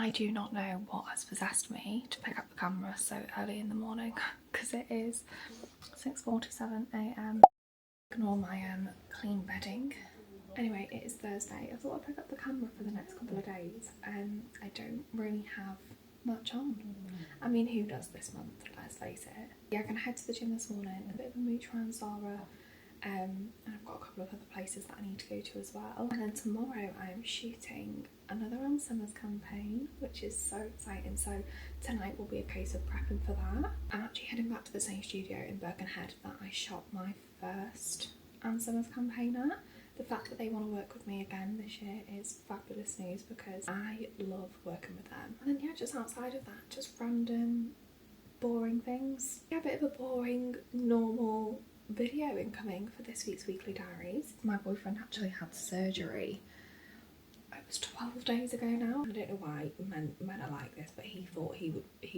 I do not know what has possessed me to pick up the camera so early in the morning because it is 6:47 a.m. Ignore my clean bedding. Anyway, it is Thursday. I thought I'd pick up the camera for the next couple of days. I don't really have much on. I mean, who does this month? Let's face it. Yeah, I'm gonna head to the gym this morning, a bit of a mooch around Zara, and I've got a couple of other places that I need to go to as well. And then tomorrow I am shooting another Summers campaign, which is so exciting. So tonight will be a case of prepping for that. I'm actually heading back to the same studio in Birkenhead that I shot my first Summers campaign at. The fact that they want to work with me again this year is fabulous news because I love working with them. And then yeah, just outside of that, just random boring things. Yeah, a bit of a boring, normal video incoming for this week's weekly diaries. My boyfriend actually had surgery. It was 12 days ago now. I don't know why men are like this, but he thought he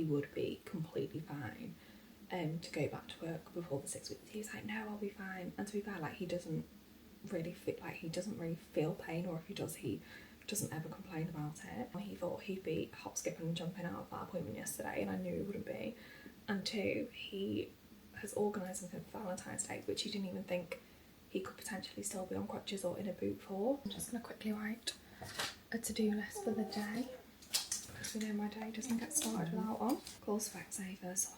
would be completely fine to go back to work before the 6 weeks. He was like, no, I'll be fine. And to be fair, like, he doesn't really feel pain, or if he does, he doesn't ever complain about it. He thought he'd be hop, skipping and jumping out of that appointment yesterday, and I knew he wouldn't be. And two, he has organised something for Valentine's Day, which he didn't even think he could potentially still be on crutches or in a boot for. I'm just going to quickly write a to-do list for the day, because we know my day doesn't get started without one. Call Specsavers.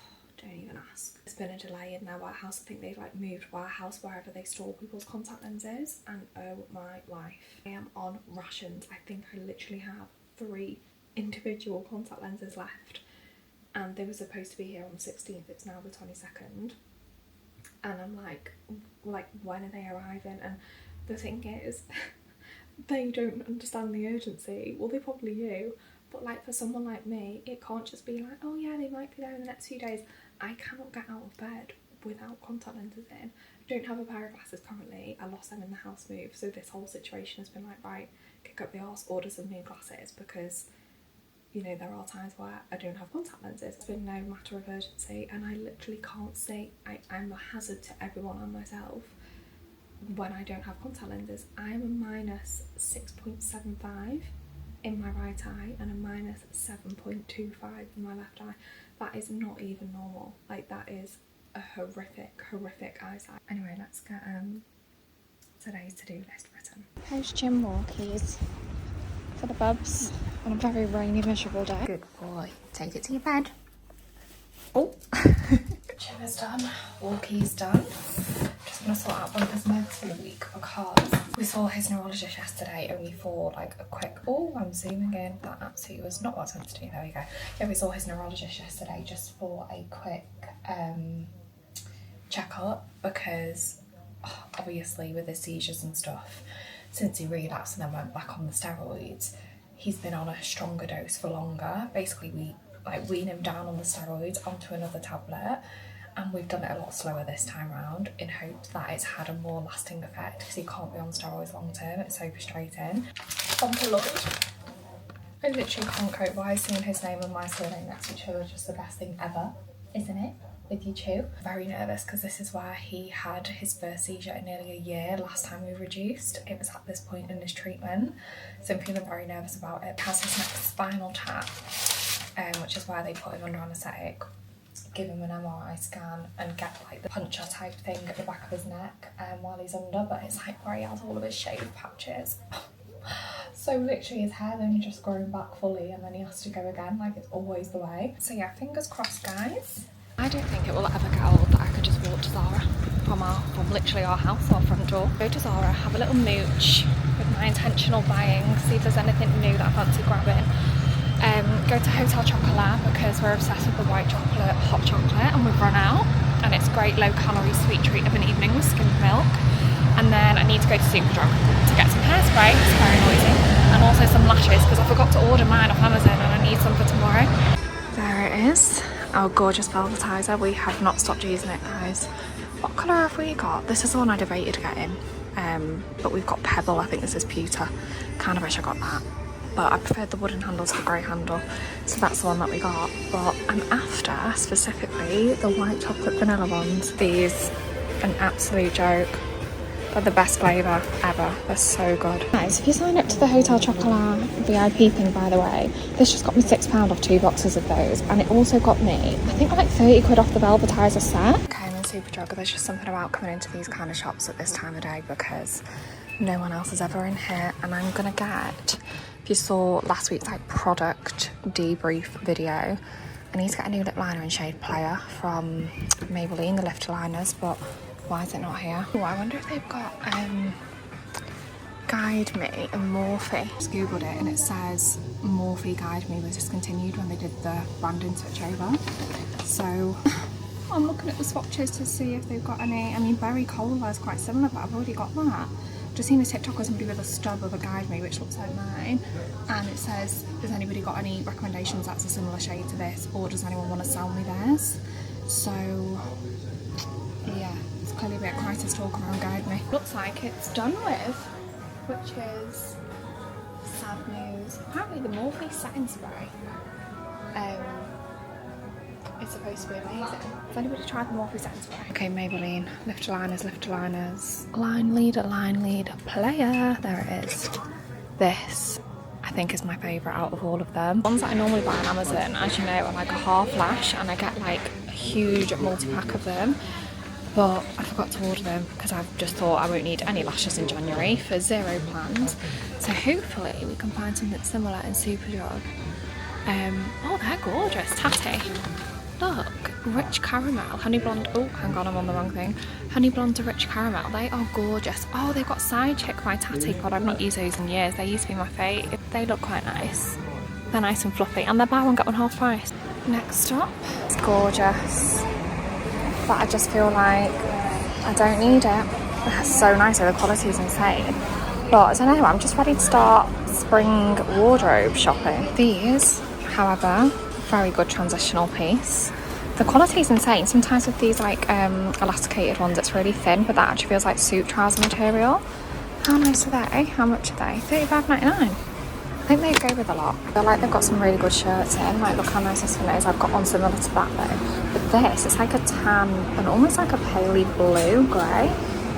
Don't even ask. There's been a delay in their warehouse. I think they've like moved warehouse wherever they store people's contact lenses, and oh my life, I am on rations. I think I literally have 3 individual contact lenses left, and they were supposed to be here on the 16th. It's now the 22nd, and I'm like when are they arriving? And the thing is they don't understand the urgency. Well, they probably do, but like for someone like me, it can't just be like, oh yeah, they might be there in the next few days. I cannot get out of bed without contact lenses in. I don't have a pair of glasses currently. I lost them in the house move, so this whole situation has been like, right, kick up the arse, order some new glasses, because you know there are times where I don't have contact lenses. It's been no matter of urgency, and I literally can't see. I'm a hazard to everyone and myself when I don't have contact lenses. I am a minus 6.75 in my right eye and a minus 7.25 in my left eye. That is not even normal. Like, that is a horrific eyesight. Anyway, let's get today's to-do list written. How's gym walkies for the bubs on a very rainy, miserable day? Good boy. Take it to your bed. Oh. Gym is done. Walkie's done. Just gonna sort out Bumper's meds for the week because we saw his neurologist yesterday only for like a quick, oh, I'm zooming in, that absolutely was not what I was meant to do, there we go. Yeah, we saw his neurologist yesterday just for a quick checkup because obviously with his seizures and stuff, since he relapsed and then went back on the steroids, he's been on a stronger dose for longer. Basically we like wean him down on the steroids onto another tablet, and we've done it a lot slower this time around in hopes that it's had a more lasting effect, because he can't be on steroids long term. It's so frustrating. Bumper Lloyd. I literally can't cope. Why seeing his name and my surname next to each other is just the best thing ever, isn't it? With you two. Very nervous because this is where he had his first seizure in nearly a year. Last time we reduced, it was at this point in his treatment, so I'm feeling very nervous about it. He has his next spinal tap, which is why they put him under anaesthetic, give him an MRI scan and get like the puncture type thing at the back of his neck while he's under, but it's like where he has all of his shaved patches. So literally his hair's only just grown back fully and then he has to go again, like it's always the way. So yeah, fingers crossed, guys. I don't think it will ever get old that I could just walk to Zara from literally our house, our front door. Go to Zara, have a little mooch with my intentional buying, see if there's anything new that I fancy grabbing. Go to Hotel Chocolat because we're obsessed with the white chocolate, hot chocolate, and we've run out, and it's a great low calorie sweet treat of an evening with skimmed milk. And then I need to go to Superdrug to get some hairspray, it's very noisy, and also some lashes because I forgot to order mine off Amazon and I need some for tomorrow. There it is, our gorgeous velvetizer. We have not stopped using it, guys. What colour have we got? This is the one I debated getting, but we've got Pebble. I think this is pewter. Kind of wish I got that, but I preferred the wooden handle to the grey handle, so that's the one that we got. But I'm after specifically the white chocolate vanilla ones. These, an absolute joke. They're the best flavour ever. They're so good. Guys, if you sign up to the Hotel Chocolat VIP thing, by the way, this just got me £6 off 2 boxes of those. And it also got me, I think, like 30 quid off the Velvetizer set. Okay, I'm in Superdrug. There's just something about coming into these kind of shops at this time of day because no one else is ever in here. And I'm going to get, if you saw last week's like product debrief video, I need to get a new lip liner in shade Player from Maybelline, the lift liners, but why is it not here? Oh, I wonder if they've got Guide Me and Morphe. Just googled it and it says Morphe Guide Me was discontinued when they did the branding switch over. So I'm looking at the swatches to see if they've got any. I mean, Berry Cola is quite similar, but I've already got that. Just seen a TikTok of somebody with a stub of a Guide Me, which looks like mine, and it says, has anybody got any recommendations that's a similar shade to this, or does anyone want to sell me theirs? So yeah, it's clearly a bit of crisis talk around Guide Me. Looks like it's done with, which is sad news. Apparently the Morphe setting spray is supposed to be amazing. Has anybody tried the Morphe setting spray? Okay, Maybelline, lift liners, line leader, Player, there it is. This, I think, is my favourite out of all of them. Ones that I normally buy on Amazon, as you know, are like a half lash, and I get like a huge multi-pack of them. But I forgot to order them because I've just thought I won't need any lashes in January for 0 plans. So hopefully we can find something similar in Superdrug. Oh, they're gorgeous. Tatty. Look, rich caramel, honey blonde. Oh, hang on, I'm on the wrong thing. Honey blonde to rich caramel. They are gorgeous. Oh, they've got Side Chick by Tatty. God, I've not used those in years. They used to be my favourite. They look quite nice. They're nice and fluffy, and they're buy one get one half price. Next up, it's gorgeous, but I just feel like I don't need it. It's so nice, the quality is insane. But I don't know, I'm just ready to start spring wardrobe shopping. These, however, very good transitional piece. The quality is insane. Sometimes with these like elasticated ones it's really thin, but that actually feels like suit trouser material. How nice are they? How much are they? £35.99. I think they go with a lot. I feel like they've got some really good shirts in. Like, look how nice this one is. I've got one similar to that though. But this, it's like a tan and almost like a paley blue grey.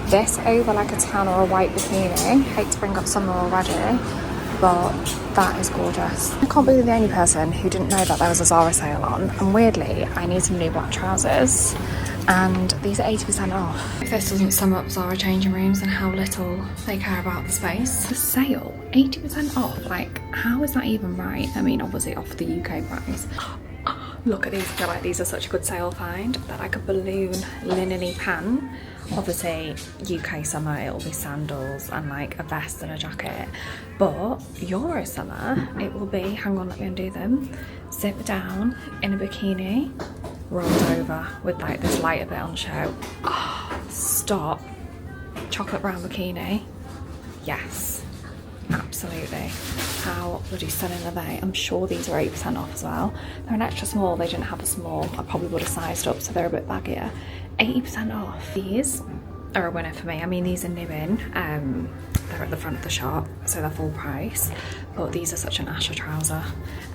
This over like a tan or a white bikini. Hate to bring up summer already, but that is gorgeous. I can't believe the only person who didn't know that there was a Zara sale on. And weirdly, I need some new black trousers. And these are 80% off. If this doesn't sum up Zara changing rooms and how little they care about the space. The sale, 80% off, like how is that even right? I mean, obviously off the UK price. Look at these, I feel like these are such a good sale find. They're like a balloon linen-y pant. Obviously UK summer it'll be sandals and like a vest and a jacket, but Euro summer it will be, hang on, let me undo them, zip down in a bikini, rolled over with like this lighter bit on show. Oh, stop. Chocolate brown bikini. Yes, absolutely. How bloody stunning are they? I'm sure these are 8% off as well. They're an extra small, they didn't have a small. I probably would have sized up so they're a bit baggier. 80% off. These are a winner for me. I mean, these are new in. They're at the front of the shop, so they're full price. But these are such an Asher trouser.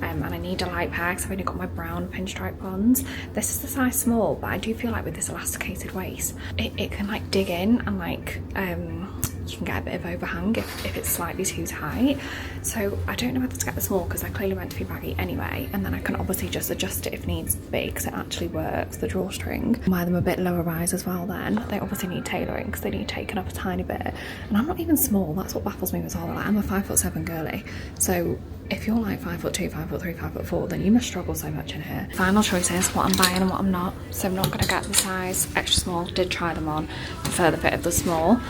And I need a light pair because I've only got my brown pinstripe ones. This is the size small, but I do feel like with this elasticated waist, it can like dig in and like, you can get a bit of overhang if it's slightly too tight. So I don't know whether to get the small because they're clearly meant to be baggy anyway, and then I can obviously just adjust it if needs be because it actually works, the drawstring. Wear them a bit lower rise as well then. They obviously need tailoring because they need taken up a tiny bit. And I'm not even small, that's what baffles me with Zara. Like, I'm a 5'7" girly. So if you're like 5'2", 5'3", 5'4", then you must struggle so much in here. Final choice is what I'm buying and what I'm not. So I'm not gonna get the size extra small. Did try them on, prefer the fit of the small.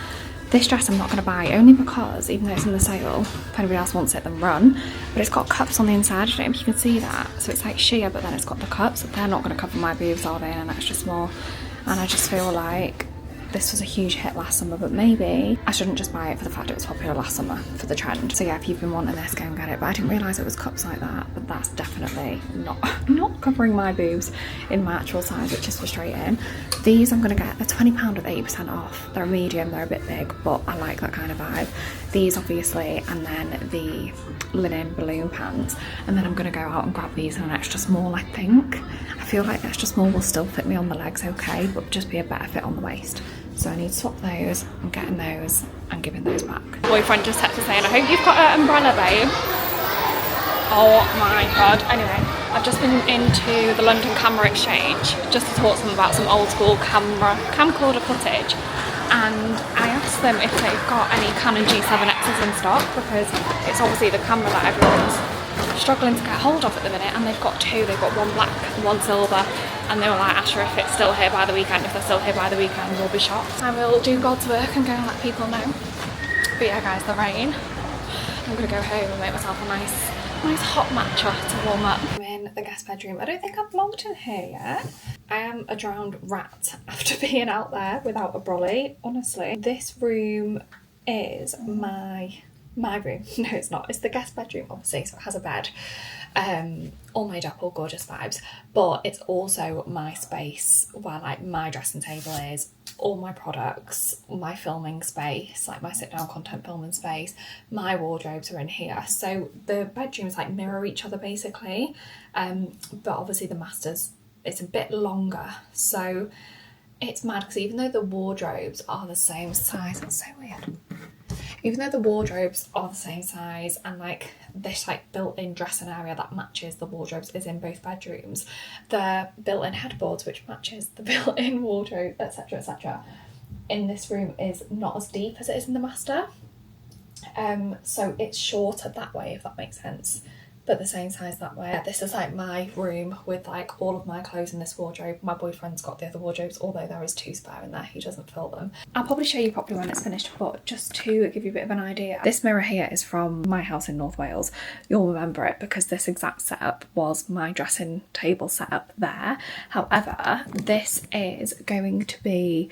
This dress I'm not going to buy only because, even though it's in the sale, if anybody else wants it then run, but it's got cups on the inside. I don't know if you can see that. So it's like sheer, but then it's got the cups. They're not going to cover my boobs, are they, in an extra small? And I just feel like this was a huge hit last summer, but maybe I shouldn't just buy it for the fact it was popular last summer for the trend. So yeah, if you've been wanting this, go and get it. But I didn't realise it was cups like that, but that's definitely not covering my boobs in my actual size, which is frustrating. These I'm going to get, they're £20 with 80% off. They're a medium, they're a bit big, but I like that kind of vibe. These obviously, and then the linen balloon pants. And then I'm going to go out and grab these in an extra small, I think. I feel like the extra small will still fit me on the legs okay, but just be a better fit on the waist. So I need to swap those. I'm getting those and giving those back. Boyfriend just texted saying, I hope you've got an umbrella, babe. Oh my god. Anyway, I've just been into the London Camera Exchange just to talk to them about some old school camcorder footage, and I asked them if they've got any Canon G7Xs in stock, because it's obviously the camera that everyone's struggling to get hold of at the minute, and they've got two. They've got one black and one silver, and they were like, Asher, if it's still here by the weekend, if they're still here by the weekend, we'll be shocked. I will do God's work and go and let people know. But yeah guys, the rain. I'm gonna go home and make myself a nice hot matcha to warm up. I'm in the guest bedroom. I don't think I've vlogged in here yet. I am a drowned rat after being out there without a brolly, honestly. This room is my room. No, it's not. It's the guest bedroom, obviously, so it has a bed. All made up, all gorgeous vibes. But it's also my space where like my dressing table is, all my products, my filming space, like my sit-down content filming space, my wardrobes are in here. So the bedrooms like mirror each other basically. But obviously the master's, it's a bit longer. So it's mad because even though the wardrobes are the same size, it's so weird. Even though the wardrobes are the same size and like this like built-in dressing area that matches the wardrobes is in both bedrooms, the built-in headboards which matches the built-in wardrobe, etc, etc, in this room is not as deep as it is in the master. So it's shorter that way, if that makes sense, but the same size that way. This is like my room with like all of my clothes in this wardrobe. My boyfriend's got the other wardrobes, although there is two spare in there, he doesn't fill them. I'll probably show you properly when it's finished, but just to give you a bit of an idea, this mirror here is from my house in North Wales. You'll remember it because this exact setup was my dressing table setup there. However, this is going to be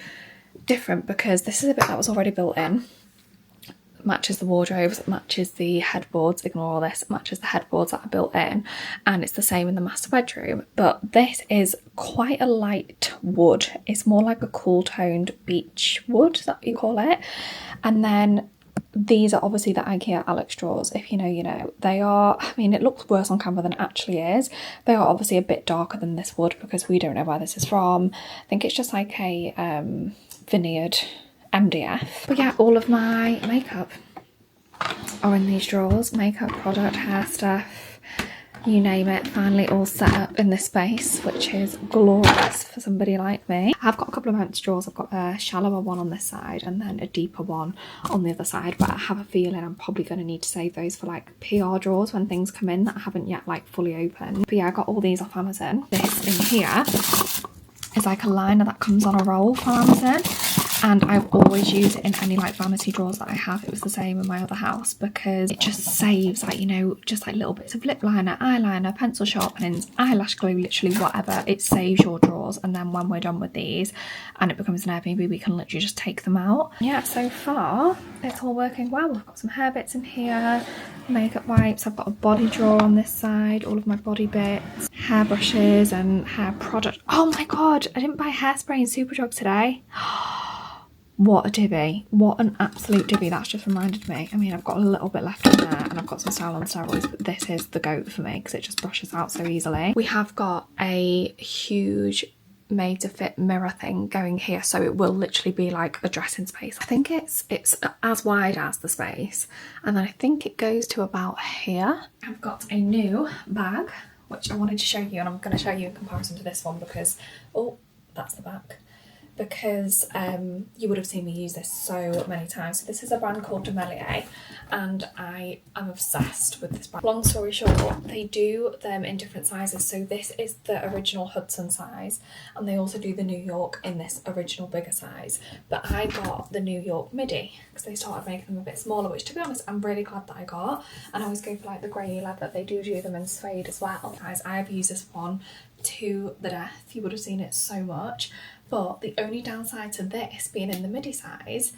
different because this is a bit that was already built in. Matches the wardrobes, matches the headboards, ignore all this, matches the headboards that are built in, and it's the same in the master bedroom. But this is quite a light wood. It's more like a cool toned beech wood that you call it. And then these are obviously the IKEA Alex drawers. If you know, you know. They are, I mean, it looks worse on camera than it actually is. They are obviously a bit darker than this wood because we don't know where this is from. I think it's just like a vineyard MDF. But yeah, all of my makeup are in these drawers. Makeup, product, hair stuff, you name it, finally all set up in this space, which is glorious for somebody like me. I've got a couple of empty drawers. I've got a shallower one on this side and then a deeper one on the other side, but I have a feeling I'm probably going to need to save those for like PR drawers when things come in that I haven't yet like fully opened. But yeah, I got all these off Amazon. This in here is like a liner that comes on a roll from Amazon, and I've always used it in any like vanity drawers that I have. It was the same in my other house because it just saves like, you know, just like little bits of lip liner, eyeliner, pencil sharpenings, eyelash glue, literally whatever. It saves your drawers, and then when we're done with these and it becomes an Airbnb, we can literally just take them out. Yeah, so far it's all working well. I've got some hair bits in here, makeup wipes, I've got a body drawer on this side, all of my body bits, hair brushes and hair product. Oh my god, I didn't buy hairspray in Superdrug today. What a divvy. What an absolute divvy. That's just reminded me. I mean, I've got a little bit left in there and I've got some style on steroids, but this is the goat for me because it just brushes out so easily. We have got a huge made to fit mirror thing going here, so it will literally be like a dressing space. I think it's as wide as the space, and then I think it goes to about here. I've got a new bag which I wanted to show you, and I'm going to show you in comparison to this one because, oh, that's the back, because you would have seen me use this so many times. So this is a brand called Demelier, and I am obsessed with this brand. Long story short, they do them in different sizes. So this is the original Hudson size, and they also do the New York in this original bigger size. But I got the New York midi because they started making them a bit smaller, which to be honest, I'm really glad that I got. And I always go for like the grey leather. They do them in suede as well. Guys, I have used this one to the death. You would have seen it so much. But the only downside to this being in the midi size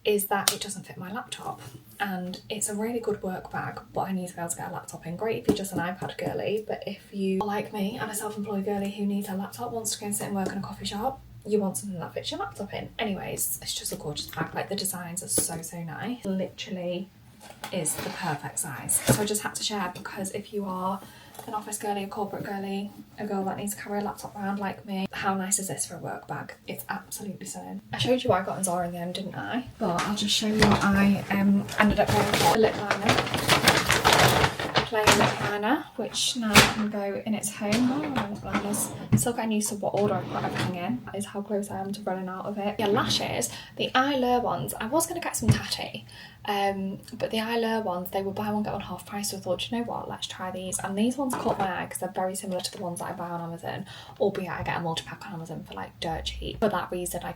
is that it doesn't fit my laptop, and it's a really good work bag, but I need to be able to get a laptop in. Great if you're just an iPad girly, but if you are like me and a self-employed girly who needs a laptop, wants to go and sit and work in a coffee shop, you want something that fits your laptop in. Anyways, it's just a gorgeous bag. Like, the designs are so nice. Literally is the perfect size. So I just had to share, because if you are an office girly, a corporate girly, a girl that needs to carry a laptop around like me. How nice is this for a work bag? It's absolutely stunning. I showed you what I got in Zara in the end, didn't I? But I'll just show you what I ended up going for. A lip liner. Plain lip liner, which now can go in its home. Oh, lip liners. Still getting used to what order I've got everything in. That is how close I am to running out of it. Yeah, lashes. The eyelure ones. I was going to get some tatty. But the eyelure ones, they were buy one get one half price, so I thought, you know what, let's try these. And these ones caught my eye because they're very similar to the ones that I buy on Amazon, albeit I get a multi-pack on Amazon for like dirt cheap. For that reason, I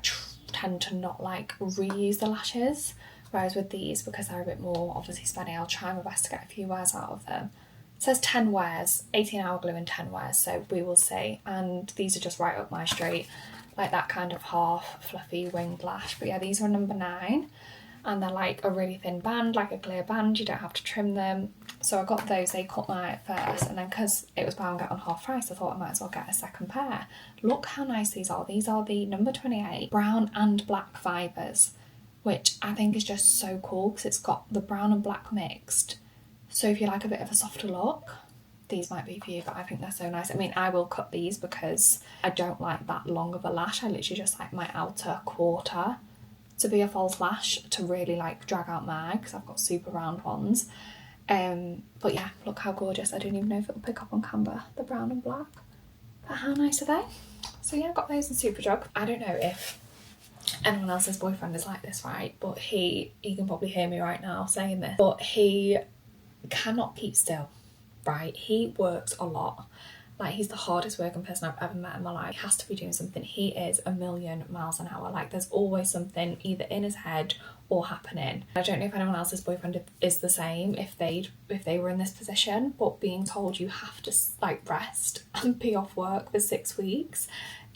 tend to not like reuse the lashes, whereas with these, because they're a bit more obviously spenny, I'll try my best to get a few wears out of them. It says 10 wears, 18-hour glue and 10 wears, so we will see. And these are just right up my street, like that kind of half fluffy winged lash. But yeah, these are number 9. And they're like a really thin band, like a clear band, you don't have to trim them. So I got those, they caught my eye at first, and then because it was buy one get one half price, I thought I might as well get a second pair. Look how nice these are. These are the number 28 brown and black fibres, which I think is just so cool because it's got the brown and black mixed. So if you like a bit of a softer look, these might be for you, but I think they're so nice. I mean, I will cut these because I don't like that long of a lash. I literally just like my outer quarter to be a false lash to really like drag out my eye because I've got super round ones. But yeah, look how gorgeous. I don't even know if it'll pick up on camera, the brown and black. But how nice are they? So yeah, I got those in Superdrug. I don't know if anyone else's boyfriend is like this, right? But he can probably hear me right now saying this, but he cannot keep still, right? He works a lot. Like, he's the hardest working person I've ever met in my life. He has to be doing something. He is a million miles an hour. Like, there's always something either in his head or happening. I don't know if anyone else's boyfriend is the same, if they were in this position, but being told you have to like rest and be off work for 6 weeks,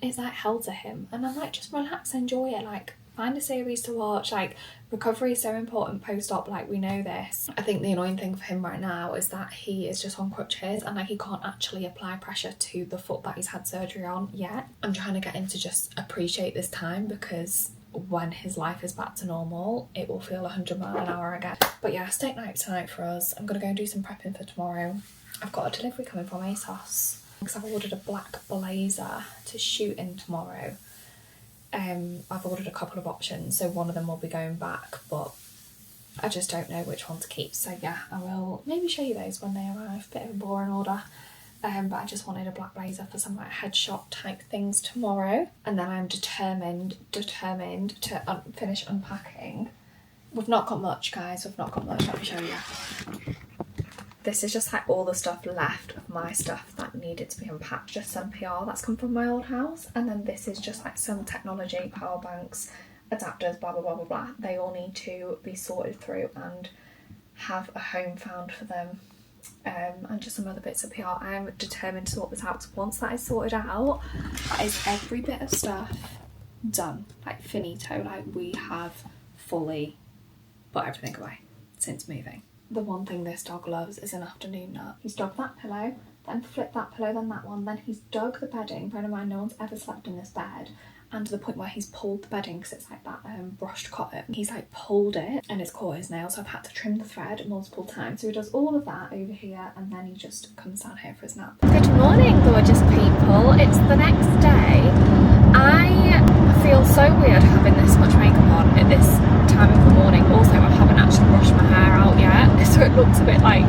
it's like hell to him. And I'm like, just relax, enjoy it. Like, find a series to watch. Like, recovery is so important post-op, like we know this. I think the annoying thing for him right now is that he is just on crutches and like he can't actually apply pressure to the foot that he's had surgery on yet. I'm trying to get him to just appreciate this time because when his life is back to normal, it will feel 100 miles an hour again. But yeah, steak night tonight for us. I'm gonna go and do some prepping for tomorrow. I've got a delivery coming from ASOS because I've ordered a black blazer to shoot in tomorrow. I've ordered a couple of options, so one of them will be going back, but I just don't know which one to keep. So yeah, I will maybe show you those when they arrive. Bit of a boring order, but I just wanted a black blazer for some like headshot type things tomorrow. And then I'm determined to finish unpacking. We've not got much, guys, we've not got much. Let me show you. This is just like all the stuff left of my stuff that needed to be unpacked. Just some PR that's come from my old house. And then this is just like some technology, power banks, adapters, blah, blah, blah, blah, blah. They all need to be sorted through and have a home found for them. And just some other bits of PR. I am determined to sort this out. So once that is sorted out, that is every bit of stuff done. Like finito. Like we have fully put everything away since moving. The one thing this dog loves is an afternoon nap. He's dug that pillow, then flipped that pillow, then that one, then he's dug the bedding. Bear in mind, no one's ever slept in this bed. And to the point where he's pulled the bedding because it's like that brushed cotton. He's like pulled it and it's caught his nail, so I've had to trim the thread multiple times. So he does all of that over here and then he just comes down here for his nap. Good morning, gorgeous people. It's the next day. I feel so weird having this much makeup on at this time of the morning. Also, I haven't actually brushed my hair out yet, so it looks a bit like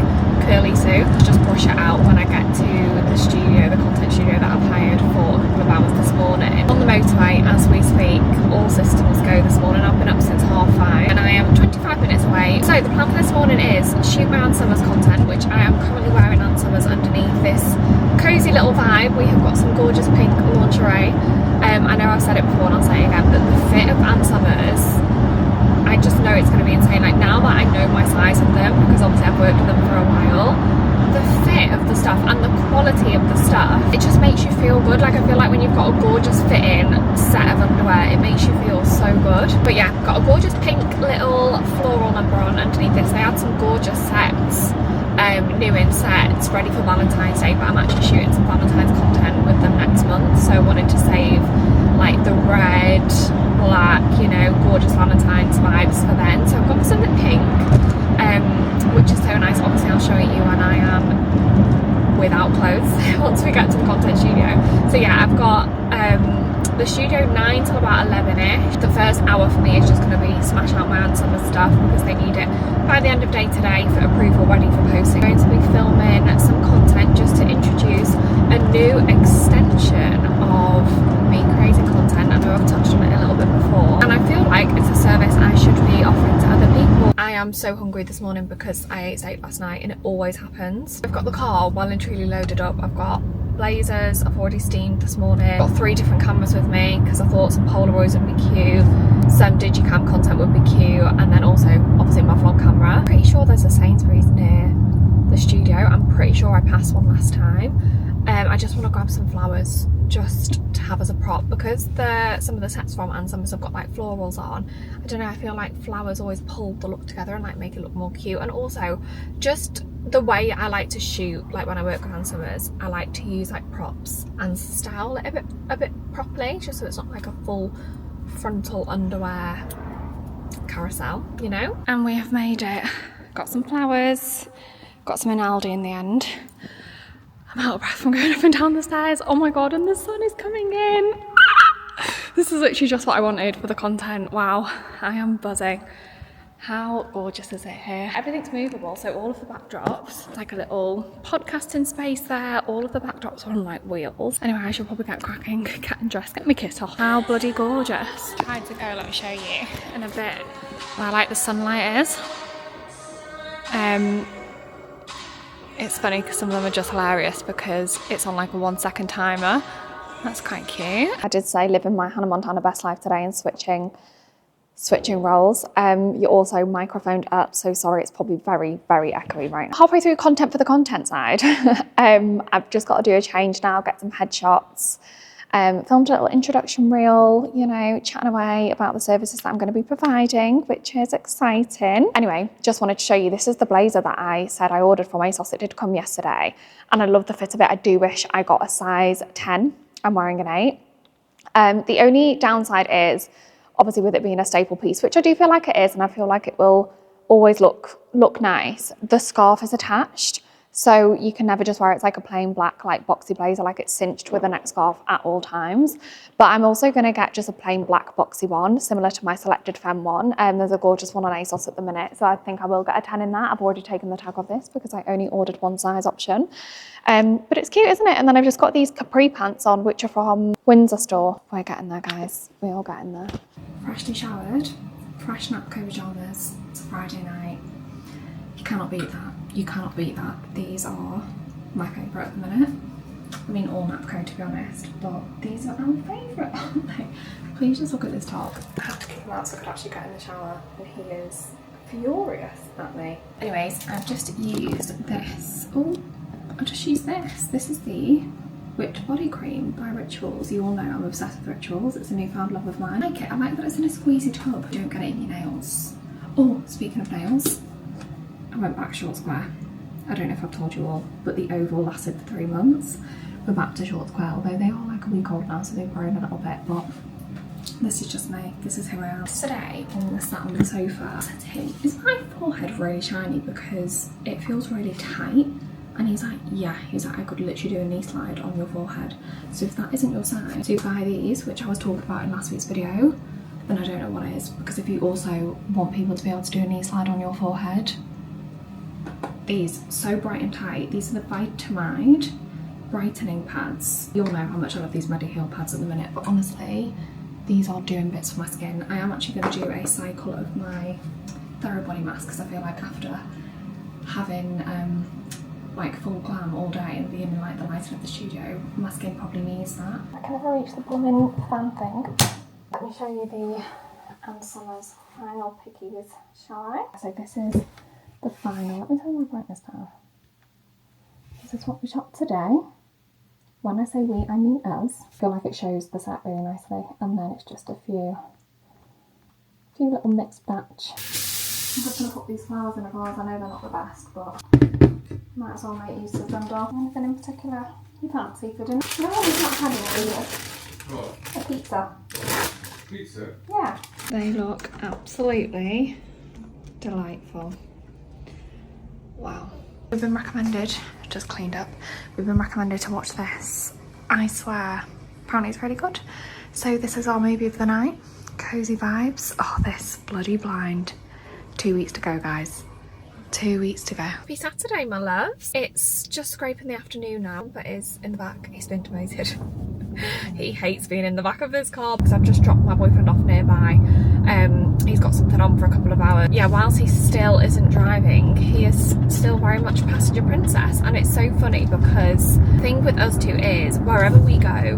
curly Sue. I'll just brush it out when I get to the studio, the content studio that I've hired for a couple of hours this morning. On the motorway as we speak, all systems go this morning. I've been up since 5:30 and I am 25 minutes away. So the plan for this morning is shoot my Ann Summers content, which I am currently wearing Ann Summers underneath this cosy little vibe. We have got some gorgeous pink lingerie. I know I've said it before and I'll say it again, but the fit of Ann Summers, I just know it's going to be insane. Like now that I know my size of them, because obviously I've worked with them for a while, the fit of the stuff and the quality of the stuff, it just makes you feel good. Like I feel like when you've got a gorgeous fitting set of underwear, it makes you feel so good. But yeah, got a gorgeous pink little floral number on underneath this. They had some gorgeous sets, new in sets, ready for Valentine's Day, but I'm actually shooting some Valentine's content with them next month, so I wanted to save like the red, black, you know, gorgeous Valentine's vibes for then. So I've got something pink, which is so nice. Obviously I'll show you when I am without clothes once we get to the content studio. So yeah, I've got the studio 9 till about 11ish. The first hour for me is just going to be smash out my and summer stuff because they need it by the end of day today for approval, ready for posting. I'm going to be filming some content just to introduce a new extension of me creating content. I know I've touched on it a little bit before, and I feel like it's a service I should be offering to other people. I am so hungry this morning because I ate steak last night, and it always happens. I've got the car well and truly loaded up. I've got blazers I've already steamed this morning. I've got 3 different cameras with me because I thought some Polaroids would be cute, some digicam content would be cute, and then also obviously my vlog camera. I'm pretty sure there's a Sainsbury's near the studio. I'm pretty sure I passed one last time. I just want to grab some flowers just to have as a prop because some of the sets from and some have got like florals on. I don't know, I feel like flowers always pull the look together and like make it look more cute, and also just the way I like to shoot, like when I work with hand summers, I like to use like props and style it a bit properly, just so it's not like a full frontal underwear carousel, you know. And we have made it. Got some flowers, got some in Aldi in the end. I'm out of breath from going up and down the stairs. Oh my god, and the sun is coming in. This is literally just what I wanted for the content. Wow, I am buzzing. How gorgeous is it here? Everything's movable, so all of the backdrops, like a little podcasting space there, all of the backdrops are on like wheels. Anyway, I should probably get cracking, getting dressed, get my kit off. How bloody gorgeous. Tried to go, let me show you in a bit where like the sunlight is. It's funny because some of them are just hilarious because it's on like a 1-second timer. That's quite cute. I did say living my Hannah Montana best life today and switching roles. You're also microphoned up, so sorry, it's probably very, very echoey right now. Halfway through content for the content side. I've just got to do a change now, get some headshots. Filmed a little introduction reel, you know, chatting away about the services that I'm going to be providing, which is exciting. Anyway, just wanted to show you, this is the blazer that I said I ordered from ASOS. It did come yesterday, and I love the fit of it. I do wish I got a size 10. I'm wearing an 8. The only downside is, obviously with it being a staple piece, which I do feel like it is, and I feel like it will always look nice, the scarf is attached. So you can never just wear it's like a plain black like boxy blazer, like it's cinched with a neck scarf at all times. But I'm also going to get just a plain black boxy one, similar to my Selected Femme one. There's a gorgeous one on ASOS at the minute, so I think I will get a 10 in that. I've already taken the tag off this because I only ordered one size option. But it's cute, isn't it? And then I've just got these capri pants on, which are from Windsor store. We're getting there, guys. We all getting there. Freshly showered, fresh napco pajamas. It's a Friday night. You cannot beat that. You cannot beat that. These are my favourite at the minute. I mean, all napco to be honest, but these are our favourite, aren't they? Please just look at this top. I have to kick him out so I could actually get in the shower, and he is furious at me. Anyways, I've just used this. Oh, I just used this. This is the Whipped Body Cream by Rituals. You all know I'm obsessed with Rituals. It's a newfound love of mine. I like it. I like that it's in a squeezy tub. Don't get it in your nails. Oh, speaking of nails, I went back short square. I don't know if I've told you all, but the oval lasted for 3 months. We're back to short square, although they are like a week old now, so they've grown a little bit, but this is just me. This is who I am. Today, when we sat on the sofa, I said to him, is my forehead really shiny because it feels really tight? And he's like, yeah. He's like, I could literally do a knee slide on your forehead. So if that isn't your sign to buy these, which I was talking about in last week's video, then I don't know what it is. Because if you also want people to be able to do a knee slide on your forehead, these, so bright and tight. These are the Vitamide brightening pads. You'll know how much I love these Mediheal pads at the minute, but honestly, these are doing bits for my skin. I am actually going to do a cycle of my Thorough Body Mask because I feel like after having like full glam all day and being in like the lighting of the studio, my skin probably needs that. I can never reach the blooming fan thing. Let me show you the Ann Summers final pickies, shall I? So this is the final. Let me turn my brightness down. This is what we shot today. When I say we, I mean us. I feel like it shows the set really nicely, and then it's just a few little mixed batch. I'm just going to put these flowers in a vase. I know they're not the best, but might as well make use of them, doll. Anything in particular you fancy for dinner? No, we've not had any yet. What? A pizza. Pizza? Yeah. They look absolutely delightful. Wow. We've been recommended just cleaned up. We've been recommended to watch this. I swear, apparently it's really good. So this is our movie of the night. Cozy vibes. Oh, this bloody blind. 2 weeks to go, guys. 2 weeks to go. Happy Saturday, my loves. It's just scraping the afternoon now, but is in the back. He's been demoted. He hates being in the back of this car because I've just dropped my boyfriend off nearby. He's got something on for a couple of hours. Yeah, whilst he still isn't driving, he is still very much passenger princess. And it's so funny because the thing with us two is wherever we go,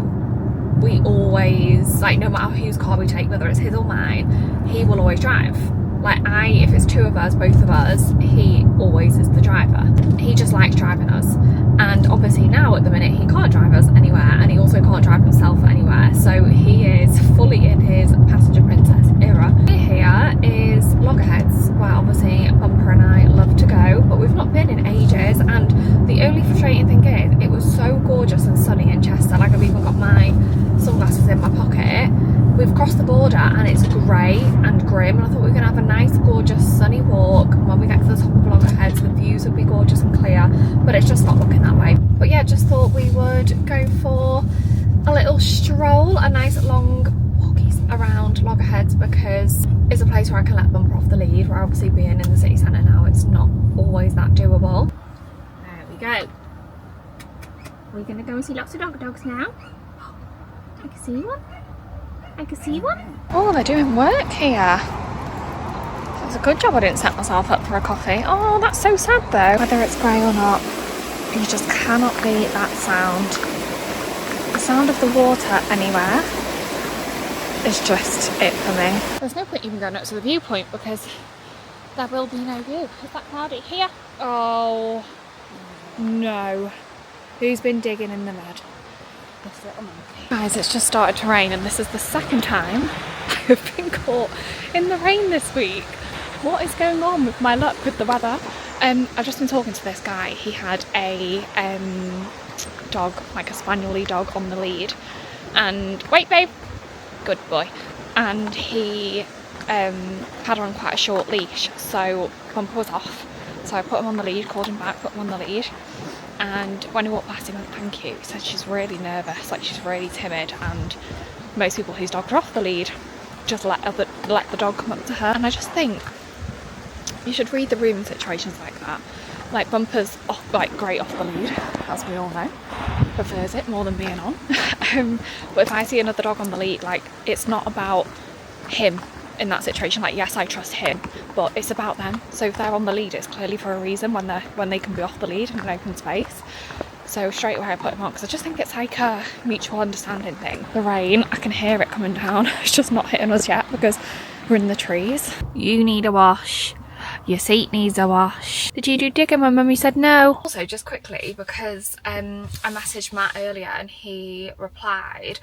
we always, like, no matter whose car we take, whether it's his or mine, he will always drive. Like, if it's two of us, both of us, he always is the driver. He just likes driving us. And obviously now at the minute he can't drive us anywhere, and he also can't drive himself anywhere. So he is fully in his passenger princess era. Here is Loggerheads, where obviously Bumper and I love to go, but we've not been in ages. And the only frustrating thing is, it was so gorgeous and sunny in Chester. Like, I've even got my sunglasses in my pocket. We've crossed the border and it's grey and grim, and I thought we were going to have a nice gorgeous sunny walk, and when we get to the top of Loggerheads the views would be gorgeous and clear, but it's just not looking that way. But yeah, just thought we would go for a little stroll, a nice long walkies around Loggerheads, because it's a place where I can let Bumper off the lead, where obviously being in the city centre now it's not always that doable. There we go. We're going to go and see lots of dogs now. I can see one. I can see one. Oh, they're doing work here. It's a good job I didn't set myself up for a coffee. Oh, that's so sad though. Whether it's grey or not, you just cannot beat that sound. The sound of the water anywhere is just it for me. There's no point even going up to the viewpoint because there will be no view. Is that cloudy? Here? Oh, no. Who's been digging in the mud? This little monkey. Guys, it's just started to rain, and this is the second time I've been caught in the rain this week. What is going on with my luck with the weather? I've just been talking to this guy. He had a dog, like a spaniel-y dog on the lead, and wait babe, good boy, and he had her on quite a short leash, so Bumper was off, so I put him on the lead, called him back, put him on the lead. And when he walked past, he went, thank you. He said she's really nervous, like she's really timid, and most people whose dogs are off the lead just let the dog come up to her. And I just think you should read the room in situations like that. Like, Bumper's like great off the lead, as we all know, prefers it more than being on. But if I see another dog on the lead, like, it's not about him in that situation. Like, yes, I trust him, but it's about them. So if they're on the lead, it's clearly for a reason when they can be off the lead in an open space. So straight away I put him on, because I just think it's like a mutual understanding thing. The rain, I can hear it coming down. It's just not hitting us yet because we're in the trees. You need a wash. Your seat needs a wash. Did you do digging when Mummy said no? Also, just quickly, because I messaged Matt earlier and he replied,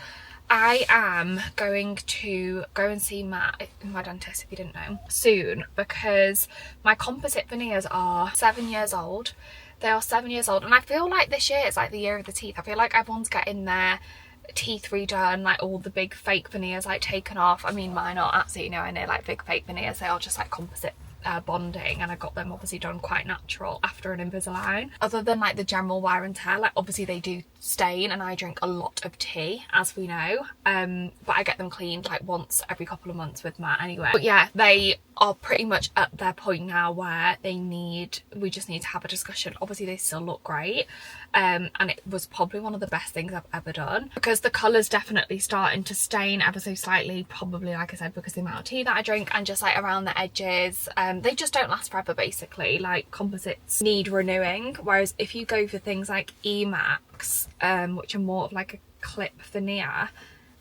I am going to go and see Matt, my dentist, if you didn't know, soon, because my composite veneers are 7 years old. They are 7 years old, and I feel like this year is like the year of the teeth. I feel like everyone's getting their teeth redone, like all the big fake veneers like taken off. I mean, mine are absolutely nowhere near like big fake veneers. They are just like composite bonding, and I got them obviously done quite natural after an Invisalign. Other than like the general wear and tear, like obviously they do stain, and I drink a lot of tea, as we know, but I get them cleaned like once every couple of months with Matt anyway. But yeah, they are pretty much at their point now where we just need to have a discussion. Obviously they still look great, and it was probably one of the best things I've ever done, because the colour's definitely starting to stain ever so slightly, probably like I said because the amount of tea that I drink, and just like around the edges. They just don't last forever basically. Like, composites need renewing, whereas if you go for things like Emax, which are more of like a clip veneer,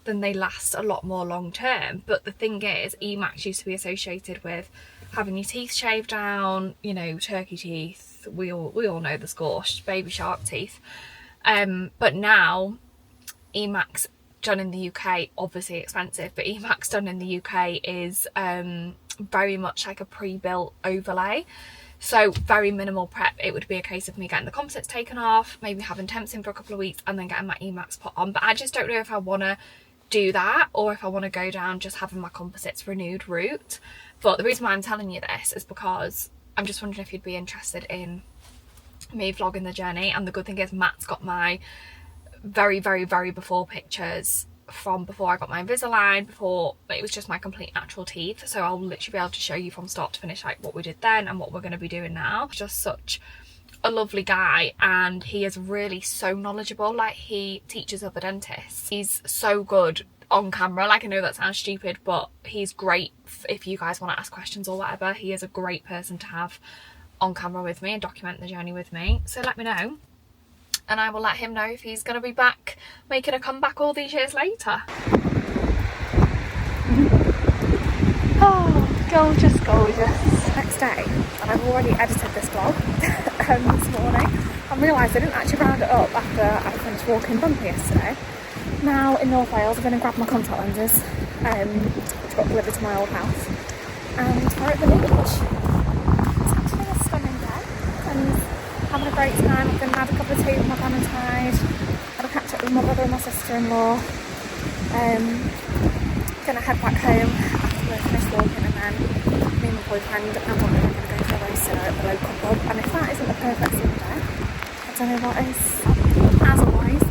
then they last a lot more long term. But the thing is, Emax used to be associated with having your teeth shaved down, you know, turkey teeth, we all know the score, baby shark teeth, but now Emax done in the UK, obviously expensive, but Emax done in the UK is very much like a pre-built overlay, so very minimal prep. It would be a case of me getting the composites taken off, maybe having temps in for a couple of weeks, and then getting my Emax put on. But I just don't know if I want to do that, or if I want to go down just having my composites renewed route. But the reason why I'm telling you this is because I'm just wondering if you'd be interested in me vlogging the journey. And the good thing is Matt's got my very before pictures from before I got my Invisalign, before it was just my complete natural teeth, so I'll literally be able to show you from start to finish like what we did then and what we're going to be doing now. Just such a lovely guy, and he is really so knowledgeable. Like, he teaches other dentists. He's so good on camera. Like, I know that sounds stupid, but he's great if you guys want to ask questions or whatever. He is a great person to have on camera with me and document the journey with me. So let me know, and I will let him know if he's going to be back making a comeback all these years later. Oh, gorgeous, gorgeous. Next day, and I've already edited this vlog this morning. I realised I didn't actually round it up after I finished walking Bumpy yesterday. Now in North Wales, I'm going to grab my contact lenses, which got delivered to my old house, and we're at the beach. It's actually a stunning day, and having a great time. I've been had a cup of tea with my Valentine, had a catch up with my brother and my sister-in-law. Gonna head back home after we finish walking, and then me and my boyfriend and I'm going to go for a race at the local pub. And if that isn't a perfect Sunday, I don't know what is. As always,